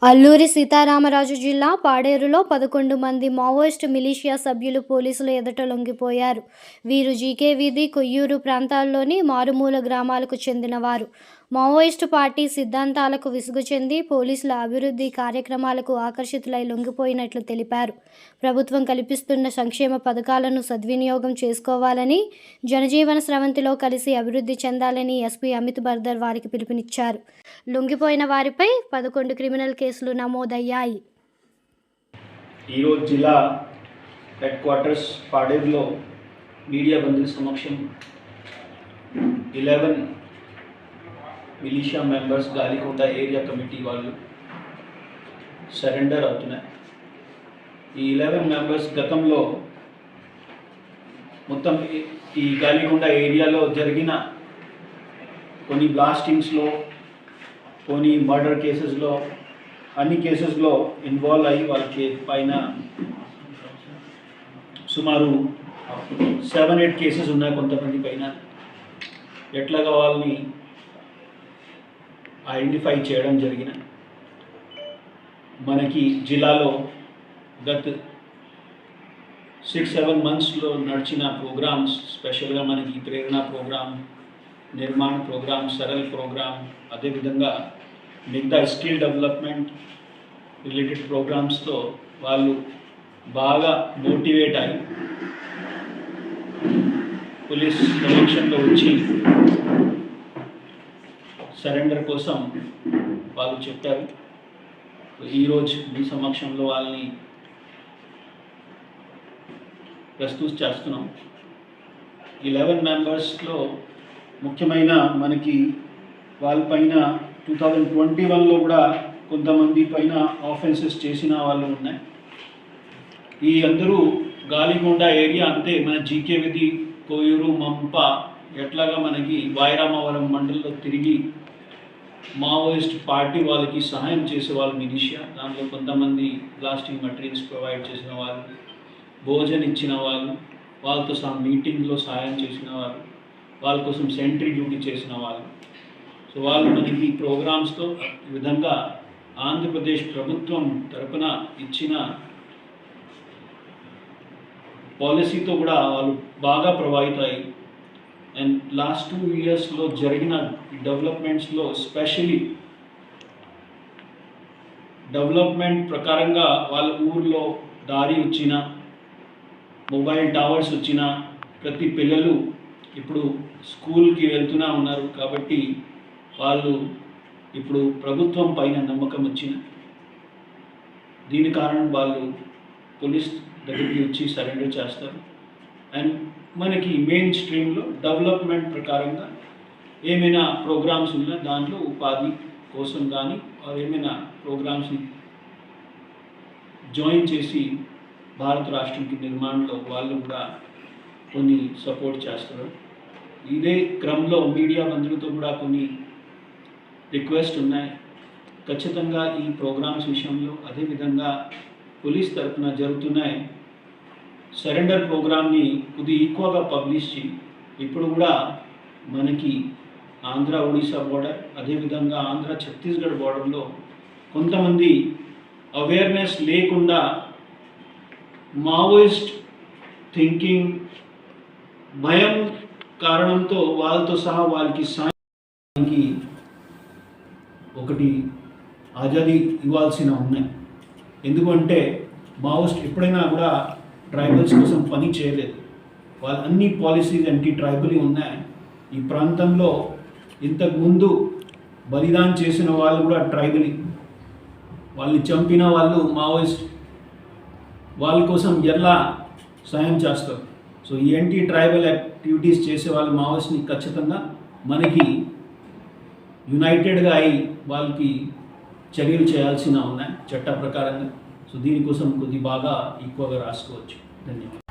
అల్లూరి సీతారామరాజు జిల్లా పాడేరులో 11 మంది Maoist militia సభ్యులు పోలీసుల ఎదుట లొంగిపోయారు. వీరు జీకే వీధి, కొయ్యూరు ప్రాంతాల్లోని మారుమూల గ్రామాలకు చెందినవారు. మావోయిస్టు పార్టీ సిద్ధాంతాలకు విసుగు చెంది పోలీసుల అభివృద్ధి కార్యక్రమాలకు ఆకర్షితులై లొంగిపోయినట్లు తెలిపారు. ప్రభుత్వం కల్పిస్తున్న సంక్షేమ పథకాలను సద్వినియోగం చేసుకోవాలని, జనజీవన స్రవంతిలో కలిసి అభివృద్ధి చెందాలని ఎస్పీ అమిత్ బర్దర్ వారికి పిలుపునిచ్చారు. లొంగిపోయిన వారిపై 11 క్రిమినల్ కేసులు నమోదయ్యాయి. ఈరోజు జిల్లా హెడ్ క్వార్టర్స్ పాడేరులో మీడియా బంధువుల సమక్షం 11 militia members Galikonda area committee వాళ్ళు సరెండర్ అవుతున్నాయి. ఈ 11 మెంబర్స్ గతంలో మొత్తం ఈ గాలికొండ ఏరియాలో జరిగిన కొన్ని బ్లాస్టింగ్స్లో, కొన్ని మర్డర్ కేసెస్లో, అన్ని కేసెస్లో ఇన్వాల్వ్ అయ్యి వాళ్ళకి పైన సుమారు 7-8 కేసెస్ ఉన్నాయి. కొంతమంది పైన ఎట్లాగా వాళ్ళని ఐడెంటిఫై చేయడం జరిగిన మనకి జిల్లాలో గత 6-7 మంత్స్లో నడిచిన ప్రోగ్రామ్స్, స్పెషల్గా మనకి ప్రేరణ ప్రోగ్రామ్, నిర్మాణ ప్రోగ్రామ్, సరళ ప్రోగ్రామ్, అదేవిధంగా మిగతా స్కిల్ డెవలప్మెంట్ రిలేటెడ్ ప్రోగ్రామ్స్తో వాళ్ళు బాగా మోటివేట్ అయ్యి పోలీస్ సమక్షంలో వచ్చి సరెండర్ కోసం వాళ్ళు చెప్పారు. ఈరోజు మీ సమక్షంలో వాళ్ళని ప్రస్తుతం చేస్తున్నాం. 11 మెంబర్స్లో ముఖ్యమైన మనకి వాళ్ళపైన 2021లో కూడా కొంతమంది పైన ఆఫెన్సెస్ చేసిన వాళ్ళు ఉన్నాయి. ఈ అందరూ గాలికొండ ఏరియా అంతే మన జీకే వీధి, కోయూరు, మంప ఎట్లాగా మనకి వాయరామవరం మండలంలో తిరిగి మావోయిస్ట్ పార్టీ వాళ్ళకి సహాయం చేసే వాళ్ళు మిలిషియా. దాంట్లో కొంతమంది బ్లాస్టింగ్ మెటీరియల్స్ ప్రొవైడ్ చేసిన వాళ్ళు, భోజనం ఇచ్చిన వాళ్ళు, వాళ్ళతో మీటింగ్లో సహాయం చేసిన వాళ్ళు, వాళ్ళ కోసం సెంట్రీ డ్యూటీ చేసిన వాళ్ళు. సో వాళ్ళు మనకి ప్రోగ్రామ్స్తో ఈ విధంగా ఆంధ్రప్రదేశ్ ప్రభుత్వం తరపున ఇచ్చిన పాలసీతో కూడా వాళ్ళు బాగా ప్రభావితమయ్యాయి. అండ్ లాస్ట్ 2 ఇయర్స్లో జరిగిన డెవలప్మెంట్స్లో స్పెషలీ డెవలప్మెంట్ ప్రకారంగా వాళ్ళ ఊర్లో దారి వచ్చిన, మొబైల్ టవర్స్ వచ్చిన, ప్రతి పిల్లలు ఇప్పుడు స్కూల్కి వెళ్తూనే ఉన్నారు. కాబట్టి వాళ్ళు ఇప్పుడు ప్రభుత్వం పైన నమ్మకం వచ్చిన దీని కారణం వాళ్ళు పోలీస్ దగ్గరికి వచ్చి సరెండర్ చేస్తారు. అండ్ మనకి మెయిన్ స్ట్రీమ్లో డెవలప్మెంట్ ప్రకారంగా ఏమైనా ప్రోగ్రామ్స్ ఉన్నా దాంట్లో ఉపాధి కోసం కానీ ఏమైనా ప్రోగ్రామ్స్ని జాయిన్ చేసి భారత రాష్ట్రంకి నిర్మాణంలో వాళ్ళు కూడా కొన్ని సపోర్ట్ చేస్తారు. ఇదే క్రమంలో మీడియా బంధువులతో కూడా కొన్ని రిక్వెస్ట్ ఉన్నాయి. ఖచ్చితంగా ఈ ప్రోగ్రామ్స్ విషయంలో, అదేవిధంగా పోలీస్ తరఫున జరుగుతున్నాయి సరెండర్ ప్రోగ్రామ్ని కొద్దిగా ఈక్వల్గా పబ్లిష్ చేయి. ఇప్పుడు కూడా మనకి ఆంధ్ర ఒడిశా బోర్డర్, అదేవిధంగా ఆంధ్ర ఛత్తీస్గఢ్ బోర్డర్లో కొంతమంది అవేర్నెస్ లేకుండా మావోయిస్ట్ థింకింగ్, భయం కారణంతో వాళ్ళతో సహా వాళ్ళకి సాయానికి ఒకటి ఆజాదీ ఇవ్వాల్సిన ఉన్నాయి. ఎందుకంటే మావోయిస్ట్ ఎప్పుడైనా కూడా ట్రైబల్స్ కోసం పని చేయలేదు. వాళ్ళ అన్ని పాలసీస్ యాంటీ ట్రైబల్ ఉన్నాయి. ఈ ప్రాంతంలో ఇంతకుముందు బలిదానం చేసిన వాళ్ళు కూడా ట్రైబల్, వాళ్ళని చంపిన వాళ్ళు మావోయిస్ట్. వాళ్ళ కోసం ఎలా సాయం చేస్తారు? సో ఈ యాంటీ ట్రైబల్ యాక్టివిటీస్ చేసే వాళ్ళు మావోయిస్ట్ని ఖచ్చితంగా మనకి యునైటెడ్గా అయి వాళ్ళకి చర్యలు చేయాల్సిన ఉన్నాయి చట్ట ప్రకారంగా. సో దీనికోసం కొద్ది బాగా ఎక్కువగా రాసుకోవచ్చు. ధన్యవాదాలు.